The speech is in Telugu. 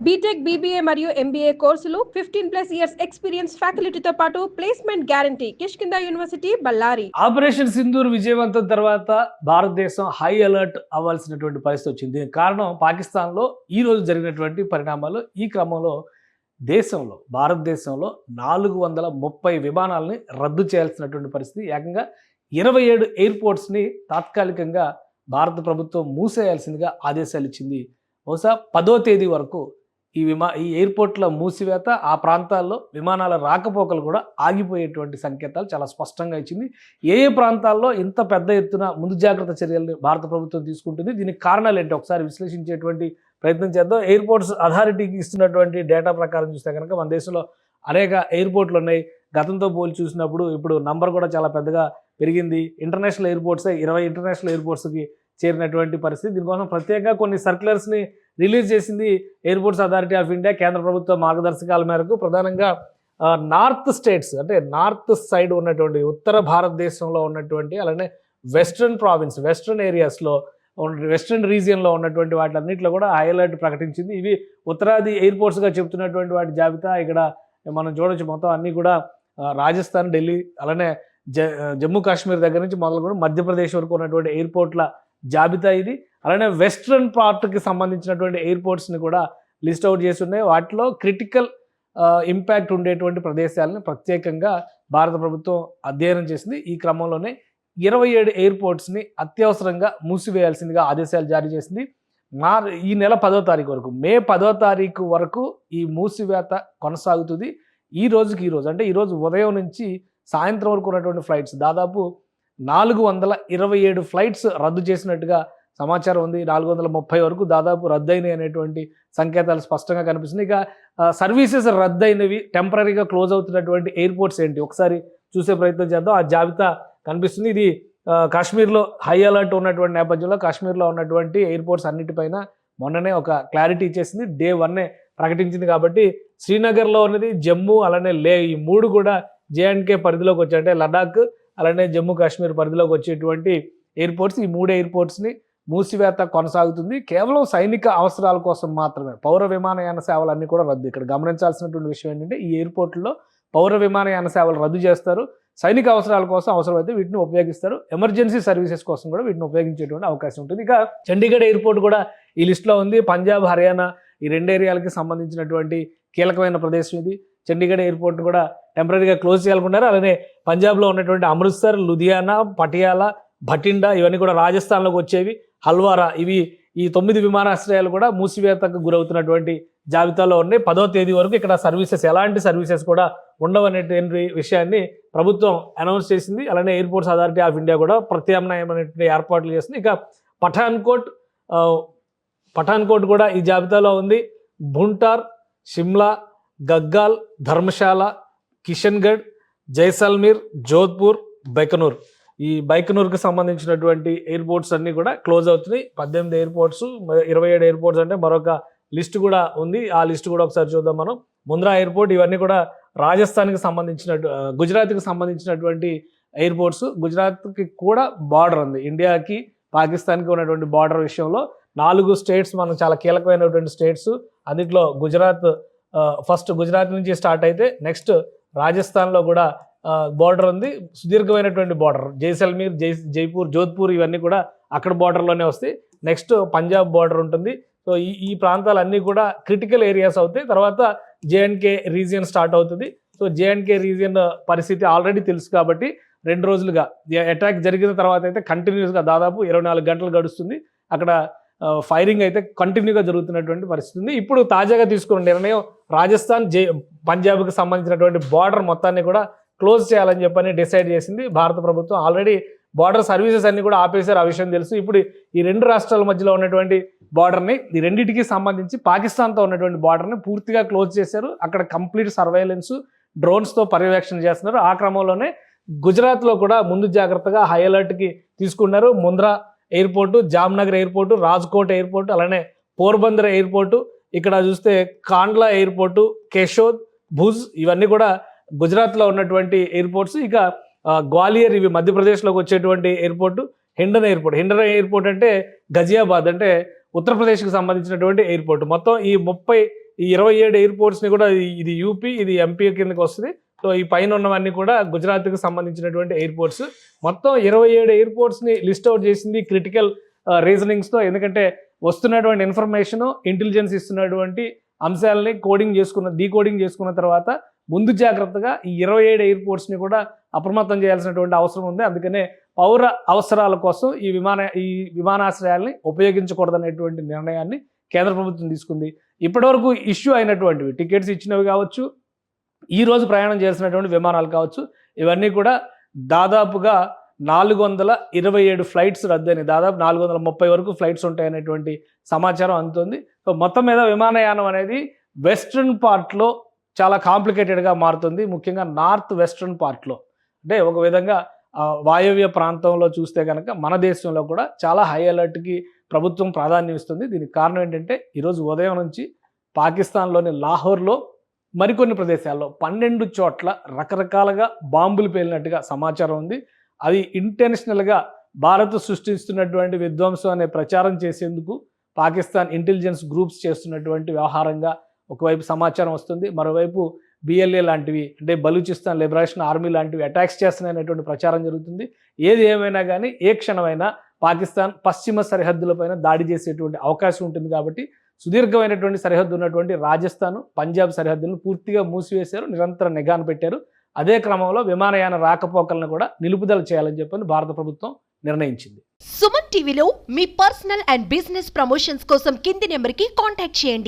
బీటెక్, బీబీఏ మరియు ఎంబీఏ కోర్సులు 15+ ఇయర్స్ ఎక్స్పీరియన్స్ ఫ్యాకల్టీతో పాటు placement guarantee. Kishkinda university, Ballari. Operation Sindoor విజయవంతం తర్వాత భారతదేశం హై అలర్ట్ అవ్వాల్సినటువంటి పరిస్థితి వచ్చింది. దీనికి కారణం పాకిస్తాన్లో ఈ రోజు జరిగినటువంటి పరిణామాలు. ఈ క్రమంలో భారతదేశంలో 430 విమానాలని రద్దు చేయాల్సినటువంటి పరిస్థితి. ఏకంగా 27 ఎయిర్పోర్ట్స్ని తాత్కాలికంగా భారత ప్రభుత్వం మూసేయాల్సిందిగా ఆదేశాలు ఇచ్చింది. బహుశా 10వ తేదీ వరకు ఈ ఎయిర్పోర్ట్ల మూసివేత, ఆ ప్రాంతాల్లో విమానాల రాకపోకలు కూడా ఆగిపోయేటువంటి సంకేతాలు చాలా స్పష్టంగా ఇచ్చింది. ఏ ప్రాంతాల్లో ఇంత పెద్ద ఎత్తున ముందు జాగ్రత్త చర్యలను భారత ప్రభుత్వం తీసుకుంటుంది, దీనికి కారణాలు ఏంటి ఒకసారి విశ్లేషించేటువంటి ప్రయత్నం చేద్దాం. ఎయిర్పోర్ట్స్ అథారిటీకి ఇస్తున్నటువంటి డేటా ప్రకారం చూస్తే కనుక మన దేశంలో అనేక ఎయిర్పోర్ట్లు ఉన్నాయి. గతంతో పోల్చి చూసినప్పుడు ఇప్పుడు నంబర్ కూడా చాలా పెద్దగా పెరిగింది. ఇంటర్నేషనల్ ఎయిర్పోర్ట్సే 20 ఇంటర్నేషనల్ ఎయిర్పోర్ట్స్కి చేరినటువంటి పరిస్థితి. దీనికోసం ప్రత్యేకంగా కొన్ని సర్క్యులర్స్ని రిలీజ్ చేసింది ఎయిర్పోర్ట్స్ అథారిటీ ఆఫ్ ఇండియా. కేంద్ర ప్రభుత్వ మార్గదర్శకాల మేరకు ప్రధానంగా నార్త్ స్టేట్స్ అంటే నార్త్ సైడ్ ఉన్నటువంటి ఉత్తర భారతదేశంలో ఉన్నటువంటి, అలానే వెస్ట్రన్ ప్రావిన్స్, వెస్ట్రన్ ఏరియాస్లో, వెస్ట్రన్ రీజియన్లో ఉన్నటువంటి వాటిలన్నింటిలో కూడా హై అలర్ట్ ప్రకటించింది. ఇవి ఉత్తరాది ఎయిర్పోర్ట్స్గా చెబుతున్నటువంటి వాటి జాబితా ఇక్కడ మనం చూడొచ్చు. మొత్తం అన్నీ కూడా రాజస్థాన్, ఢిల్లీ, అలానే జమ్మూ కాశ్మీర్ దగ్గర నుంచి మొదలుకొని మధ్యప్రదేశ్ వరకు ఉన్నటువంటి ఎయిర్పోర్ట్ల జాబితా ఇది. అలానే వెస్ట్రన్ పార్ట్కి సంబంధించినటువంటి ఎయిర్పోర్ట్స్ని కూడా లిస్ట్ అవుట్ చేసి ఉన్నాయి. వాటిలో క్రిటికల్ ఇంపాక్ట్ ఉండేటువంటి ప్రదేశాలను ప్రత్యేకంగా భారత ప్రభుత్వం అధ్యయనం చేసింది. ఈ క్రమంలోనే 27 ఎయిర్పోర్ట్స్ని అత్యవసరంగా మూసివేయాల్సిందిగా ఆదేశాలు జారీ చేసింది. ఈ నెల 10వ తారీఖు వరకు, మే 10వ తారీఖు వరకు ఈ మూసివేత కొనసాగుతుంది. ఈ రోజు అంటే ఈరోజు ఉదయం నుంచి సాయంత్రం వరకు ఉన్నటువంటి ఫ్లైట్స్ దాదాపు 427 ఫ్లైట్స్ రద్దు చేసినట్టుగా సమాచారం ఉంది. 430 వరకు దాదాపు రద్దయినాయి అనేటువంటి సంకేతాలు స్పష్టంగా కనిపిస్తుంది. ఇక సర్వీసెస్ రద్దయినవి, టెంపరీగా క్లోజ్ అవుతున్నటువంటి ఎయిర్పోర్ట్స్ ఏంటి ఒకసారి చూసే ప్రయత్నం చేద్దాం. ఆ జాబితా కనిపిస్తుంది. ఇది కాశ్మీర్లో హై అలర్ట్ ఉన్నటువంటి నేపథ్యంలో కాశ్మీర్లో ఉన్నటువంటి ఎయిర్పోర్ట్స్ అన్నిటిపైన మొన్ననే ఒక క్లారిటీ ఇచ్చేసింది. డే 1 ప్రకటించింది. కాబట్టి శ్రీనగర్లో ఉన్నది, జమ్మూ, అలానే లే, ఈ 3 కూడా జేఎండ్కే పరిధిలోకి వచ్చాయి. అంటే లడాక్ అలానే జమ్మూ కాశ్మీర్ పరిధిలోకి వచ్చేటువంటి ఎయిర్పోర్ట్స్, ఈ 3 ఎయిర్పోర్ట్స్ని మూసివేత కొనసాగుతుంది. కేవలం సైనిక అవసరాల కోసం మాత్రమే. పౌర విమానయాన సేవలన్నీ కూడా రద్దు. ఇక్కడ గమనించాల్సినటువంటి విషయం ఏంటంటే ఈ ఎయిర్పోర్ట్లో పౌర విమానయాన సేవలు రద్దు చేస్తారు. సైనిక అవసరాల కోసం అవసరమైతే వీటిని ఉపయోగిస్తారు. ఎమర్జెన్సీ సర్వీసెస్ కోసం కూడా వీటిని ఉపయోగించేటువంటి అవకాశం ఉంటుంది. ఇక చండీగఢ్ ఎయిర్పోర్ట్ కూడా ఈ లిస్టులో ఉంది. పంజాబ్, హర్యానా ఈ 2 ఏరియాలకి సంబంధించినటువంటి కీలకమైన ప్రదేశం ఇది. చండీగఢ్ ఎయిర్పోర్ట్ కూడా టెంపరీగా క్లోజ్ చేయాలనుకున్నారు. అలానే పంజాబ్లో ఉన్నటువంటి అమృత్సర్, లుధియానా, పటియాలా, భటిండా ఇవన్నీ కూడా రాజస్థాన్లోకి వచ్చేవి. హల్వారా, ఇవి ఈ 9 విమానాశ్రయాలు కూడా మూసివేతకు గురవుతున్నటువంటి జాబితాలో ఉన్నాయి. 10వ తేదీ వరకు ఇక్కడ సర్వీసెస్, ఎలాంటి సర్వీసెస్ కూడా ఉండవనేటువంటి విషయాన్ని ప్రభుత్వం అనౌన్స్ చేసింది. అలానే ఎయిర్పోర్ట్స్ అథారిటీ ఆఫ్ ఇండియా కూడా ప్రత్యామ్నాయమైనటువంటి ఏర్పాట్లు చేస్తుంది. ఇక పఠాన్కోట్ కూడా ఈ జాబితాలో ఉంది. భుంటార్, షిమ్లా, గగ్గాల్, ధర్మశాల, కిషన్గఢ్, జైసల్మీర్, జోధ్పూర్, బైకనూర్, ఈ బైకనూర్కి సంబంధించినటువంటి ఎయిర్పోర్ట్స్ అన్నీ కూడా క్లోజ్ అవుతున్నాయి. 18 ఎయిర్పోర్ట్స్, 27 ఎయిర్పోర్ట్స్ అంటే మరొక లిస్ట్ కూడా ఉంది. ఆ లిస్ట్ కూడా ఒకసారి చూద్దాం మనం. ముంద్రా ఎయిర్పోర్ట్, ఇవన్నీ కూడా రాజస్థాన్కి గుజరాత్కి సంబంధించినటువంటి ఎయిర్పోర్ట్స్. గుజరాత్కి కూడా బార్డర్ ఉంది. ఇండియాకి పాకిస్తాన్కి ఉన్నటువంటి బార్డర్ విషయంలో 4 స్టేట్స్ మనకు చాలా కీలకమైనటువంటి స్టేట్స్. అందులో ఫస్ట్ గుజరాత్ నుంచి స్టార్ట్ అయితే నెక్స్ట్ రాజస్థాన్లో కూడా బార్డర్ ఉంది. సుదీర్ఘమైనటువంటి బార్డర్. జైసల్మీర్, జైపూర్, జోధ్పూర్ ఇవన్నీ కూడా అక్కడ బార్డర్లోనే వస్తాయి. నెక్స్ట్ పంజాబ్ బార్డర్ ఉంటుంది. సో ఈ ప్రాంతాలన్నీ కూడా క్రిటికల్ ఏరియాస్ అవుతాయి. తర్వాత జేఎండ్కే రీజియన్ స్టార్ట్ అవుతుంది. సో జేఎండ్కే రీజియన్ పరిస్థితి ఆల్రెడీ తెలుసు కాబట్టి 2 రోజులుగా అటాక్ జరిగిన తర్వాత అయితే కంటిన్యూస్గా దాదాపు 24 గంటలు గడుస్తుంది. అక్కడ ఫైరింగ్ అయితే కంటిన్యూగా జరుగుతున్నటువంటి పరిస్థితి ఉంది. ఇప్పుడు తాజాగా తీసుకున్న నిర్ణయం రాజస్థాన్, పంజాబ్కి సంబంధించినటువంటి బార్డర్ మొత్తాన్ని కూడా క్లోజ్ చేయాలని చెప్పని డిసైడ్ చేసింది భారత ప్రభుత్వం. ఆల్రెడీ బార్డర్ సర్వీసెస్ అన్ని కూడా ఆపేశారు, ఆ విషయం తెలుసు. ఇప్పుడు ఈ 2 రాష్ట్రాల మధ్యలో ఉన్నటువంటి బార్డర్ని, ఈ రెండింటికి సంబంధించి పాకిస్తాన్తో ఉన్నటువంటి బార్డర్ని పూర్తిగా క్లోజ్ చేశారు. అక్కడ కంప్లీట్ సర్వేలెన్స్, డ్రోన్స్తో పర్యవేక్షణ చేస్తున్నారు. ఆ క్రమంలోనే గుజరాత్లో కూడా ముందు జాగ్రత్తగా హై అలర్ట్కి తీసుకున్నారు. Mundra airport, Jamnagar airport, Rajkot airport, అలానే పోర్బందర్ ఎయిర్పోర్టు, ఇక్కడ చూస్తే కాండ్లా ఎయిర్పోర్టు, కేషోద్, భుజ్ ఇవన్నీ కూడా గుజరాత్లో ఉన్నటువంటి ఎయిర్పోర్ట్స్. ఇక గ్వాలియర్, ఇవి మధ్యప్రదేశ్లోకి వచ్చేటువంటి ఎయిర్పోర్టు. హిండన్ ఎయిర్పోర్ట్ అంటే గజియాబాద్, అంటే ఉత్తరప్రదేశ్కి సంబంధించినటువంటి ఎయిర్పోర్ట్. మొత్తం ఈ 30 ఈ 27 ఎయిర్పోర్ట్స్ని కూడా ఇది యూపీ, ఇది ఎంపీ కిందకి వస్తుంది. సో ఈ పైన ఉన్నవన్నీ కూడా గుజరాత్కి సంబంధించినటువంటి ఎయిర్పోర్ట్స్. మొత్తం 27 ఎయిర్పోర్ట్స్ని లిస్ట్ అవుట్ చేసింది క్రిటికల్ రీజనింగ్స్తో. ఎందుకంటే వస్తున్నటువంటి ఇన్ఫర్మేషన్, ఇంటెలిజెన్స్ ఇస్తున్నటువంటి అంశాలని డీకోడింగ్ చేసుకున్న తర్వాత ముందు జాగ్రత్తగా ఈ 27 ఎయిర్పోర్ట్స్ని కూడా అప్రమత్తం చేయాల్సినటువంటి అవసరం ఉంది. అందుకనే పౌర అవసరాల కోసం ఈ విమానాశ్రయాల్ని ఉపయోగించకూడదనేటువంటి నిర్ణయాన్ని కేంద్ర ప్రభుత్వం తీసుకుంది. ఇప్పటివరకు ఇష్యూ అయినటువంటివి, టికెట్స్ ఇచ్చినవి కావచ్చు, ఈ రోజు ప్రయాణం చేసినటువంటి విమానాలు కావచ్చు, ఇవన్నీ కూడా దాదాపుగా 427 ఫ్లైట్స్ రద్దయినాయి. దాదాపు 430 వరకు ఫ్లైట్స్ ఉంటాయనేటువంటి సమాచారం అందుతుంది. సో మొత్తం మీద విమానయానం అనేది వెస్ట్రన్ పార్ట్లో చాలా కాంప్లికేటెడ్గా మారుతుంది. ముఖ్యంగా నార్త్ వెస్ట్రన్ పార్ట్లో, అంటే ఒక విధంగా వాయవ్య ప్రాంతంలో చూస్తే కనుక మన దేశంలో కూడా చాలా హై అలర్ట్కి ప్రభుత్వం ప్రాధాన్యం ఇస్తుంది. దీనికి కారణం ఏంటంటే ఈరోజు ఉదయం నుంచి పాకిస్తాన్లోని లాహోర్లో మరికొన్ని ప్రదేశాల్లో 12 చోట్ల రకరకాలుగా బాంబులు పేలినట్టుగా సమాచారం ఉంది. అది ఇంటెన్షనల్గా భారత్ సృష్టిస్తున్నటువంటి విధ్వంసం అనే ప్రచారం చేసేందుకు పాకిస్తాన్ ఇంటెలిజెన్స్ గ్రూప్స్ చేస్తున్నటువంటి వ్యవహారంగా ఒకవైపు సమాచారం వస్తుంది. మరోవైపు BLA లాంటివి, అంటే బలూచిస్తాన్ లిబరేషన్ ఆర్మీ లాంటివి అటాక్స్ చేస్తున్నాయనేటువంటి ప్రచారం జరుగుతుంది. ఏది ఏమైనా కానీ ఏ క్షణమైనా పాకిస్తాన్ పశ్చిమ సరిహద్దులపైన దాడి చేసేటువంటి అవకాశం ఉంటుంది. కాబట్టి సుదీర్ఘమైనటువంటి సరిహద్దు ఉన్నటువంటి రాజస్థాన్, పంజాబ్ సరిహద్దులను పూర్తిగా మూసివేశారు, నిరంతర నిఘాను పెట్టారు. అదే క్రమంలో విమానయాన రాకపోకలను కూడా నిలుపుదల చేయాలని చెప్పని భారత ప్రభుత్వం నిర్ణయించింది. సుమన్ టీవీలో మీ పర్సనల్ అండ్ బిజినెస్ ప్రమోషన్స్ కోసం కింది నెంబర్కి కాంటాక్ట్ చేయండి.